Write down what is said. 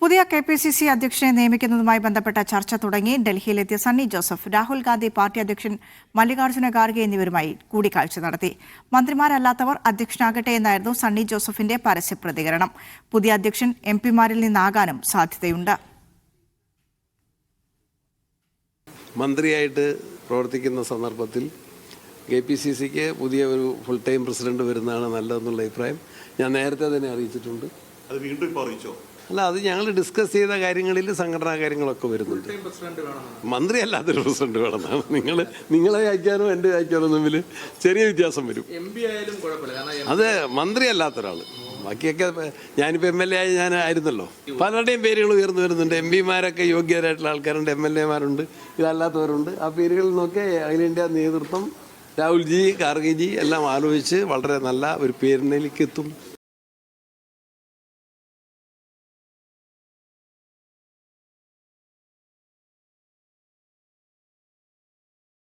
പുതിയ KPCC അധ്യക്ഷനെ നിയമിക്കുന്നതുമായി ബന്ധപ്പെട്ട ചർച്ച തുടങ്ങി. ഡൽഹിയിലെത്തിയ സണ്ണി ജോസഫ് രാഹുൽ ഗാന്ധി, പാർട്ടി അധ്യക്ഷൻ മല്ലികാർജ്ജുന ഖാർഗെ എന്നിവരുമായി കൂടിക്കാഴ്ച നടത്തി. മന്ത്രിമാരല്ലാത്തവർ അധ്യക്ഷനാകട്ടെ എന്നായിരുന്നു സണ്ണി ജോസഫിന്റെ പരസ്യ പ്രതികരണം. പുതിയ അധ്യക്ഷൻ MP-മാരിൽ നിന്നാകാനും സാധ്യതയുണ്ട്. മന്ത്രിയായിട്ട് പ്രവർത്തിക്കുന്ന സന്ദർഭത്തിൽ KPCCക്ക് പുതിയ ഒരു ഫുൾ ടൈം പ്രസിഡന്റ് വരുന്നതാണ് നല്ലതെന്നുള്ള അഭിപ്രായം ഞാൻ നേരത്തെ തന്നെ അറിയിച്ചിട്ടുണ്ട്. അത് വീണ്ടും ഇപ്പോൾ അറിയിച്ചോ? അല്ല, അത് ഞങ്ങൾ ഡിസ്കസ് ചെയ്ത കാര്യങ്ങളിൽ സംഘടനാ കാര്യങ്ങളൊക്കെ വരുന്നുണ്ട്. മന്ത്രി അല്ലാത്തൊരു പ്രസിഡന്റ് വേണമെന്നാണ്. നിങ്ങളെ അയക്കാനോ എൻ്റെ അയക്കാനോ തമ്മിൽ ചെറിയ വ്യത്യാസം വരും. അത് മന്ത്രി അല്ലാത്ത ഒരാൾ. ബാക്കിയൊക്കെ ഞാനിപ്പോൾ MLA ആയി ഞാൻ ആയിരുന്നല്ലോ. പലരുടെയും പേരുകൾ ഉയർന്നു വരുന്നുണ്ട്. MP-മാരൊക്കെ യോഗ്യരായിട്ടുള്ള ആൾക്കാരുണ്ട്, MLA-മാരുണ്ട്, ഇതല്ലാത്തവരുണ്ട്. ആ പേരുകളിൽ നിന്നൊക്കെ അഖിലേന്ത്യാ നേതൃത്വം രാഹുൽജി, ഖാർഗെജി എല്ലാം ആലോചിച്ച് വളരെ നല്ല ഒരു പേരിലേക്ക് എത്തും.